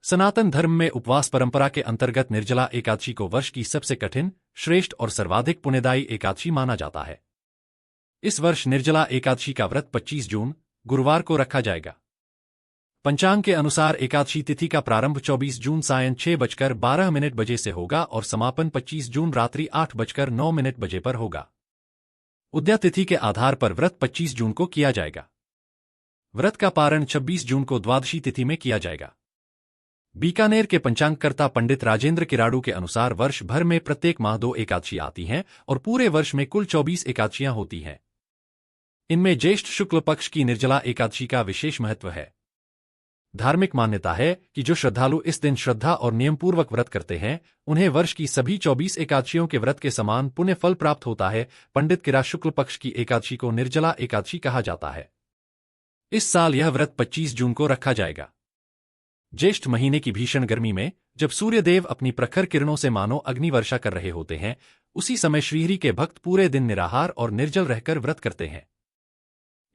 सनातन धर्म में उपवास परंपरा के अंतर्गत निर्जला एकादशी को वर्ष की सबसे कठिन, श्रेष्ठ और सर्वाधिक पुण्यदायी एकादशी माना जाता है। इस वर्ष निर्जला एकादशी का व्रत 25 जून गुरुवार को रखा जाएगा। पंचांग के अनुसार एकादशी तिथि का प्रारंभ 24 जून सायं 6:12 बजे से होगा और समापन 25 जून रात्रि 8:09 बजे पर होगा। उदया तिथि के आधार पर व्रत 25 जून को किया जाएगा। व्रत का पारण 26 जून को द्वादशी तिथि में किया जाएगा। बीकानेर के पंचांगकर्ता पंडित राजेंद्र किराड़ू के अनुसार वर्ष भर में प्रत्येक माह 2 एकादशी आती हैं और पूरे वर्ष में कुल 24 एकादशियां होती हैं। इनमें ज्येष्ठ शुक्ल पक्ष की निर्जला एकादशी का विशेष महत्व है। धार्मिक मान्यता है कि जो श्रद्धालु इस दिन श्रद्धा और नियमपूर्वक व्रत करते हैं, उन्हें वर्ष की सभी 24 एकादशियों के व्रत के समान पुण्य फल प्राप्त होता है। पंडित किरा शुक्ल पक्ष की एकादशी को निर्जला एकादशी कहा जाता है। इस साल यह व्रत 25 जून को रखा जाएगा। ज्येष्ठ महीने की भीषण गर्मी में जब सूर्यदेव अपनी प्रखर किरणों से मानो अग्निवर्षा कर रहे होते हैं, उसी समय श्रीहरि के भक्त पूरे दिन निराहार और निर्जल रहकर व्रत करते हैं।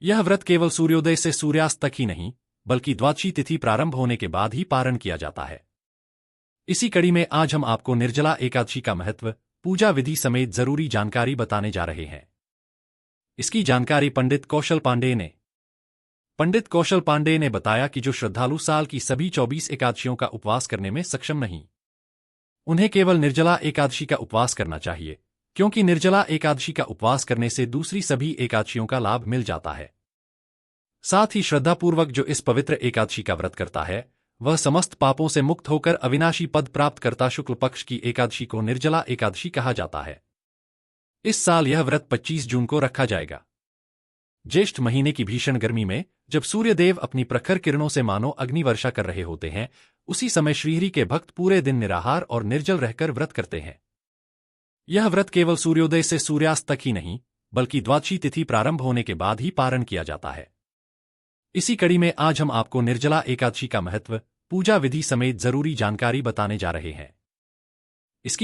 यह व्रत केवल सूर्योदय से सूर्यास्त तक ही नहीं, बल्कि द्वादशी तिथि प्रारंभ होने के बाद ही पारण किया जाता है। इसी कड़ी में आज हम आपको निर्जला एकादशी का महत्व, पूजा विधि समेत जरूरी जानकारी बताने जा रहे हैं। इसकी जानकारी पंडित कौशल पांडे ने बताया कि जो श्रद्धालु साल की सभी 24 एकादशियों का उपवास करने में सक्षम नहीं, उन्हें केवल निर्जला एकादशी का उपवास करना चाहिए, क्योंकि निर्जला एकादशी का उपवास करने से दूसरी सभी एकादशियों का लाभ मिल जाता है। साथ ही श्रद्धापूर्वक जो इस पवित्र एकादशी का व्रत करता है, वह समस्त पापों से मुक्त होकर अविनाशी पद प्राप्त करता। शुक्ल पक्ष की एकादशी को निर्जला एकादशी कहा जाता है। इस साल यह व्रत 25 जून को रखा जाएगा। ज्येष्ठ महीने की भीषण गर्मी में जब सूर्यदेव अपनी प्रखर किरणों से मानो अग्निवर्षा कर रहे होते हैं, उसी समय श्रीहरि के भक्त पूरे दिन निराहार और निर्जल रहकर व्रत करते हैं। यह व्रत केवल सूर्योदय से सूर्यास्त तक ही नहीं, बल्कि द्वादशी तिथि प्रारंभ होने के बाद ही पारण किया जाता है। इसी कड़ी में आज हम आपको निर्जला एकादशी का महत्व, पूजा विधि समेत जरूरी जानकारी बताने जा रहे हैं। इसकी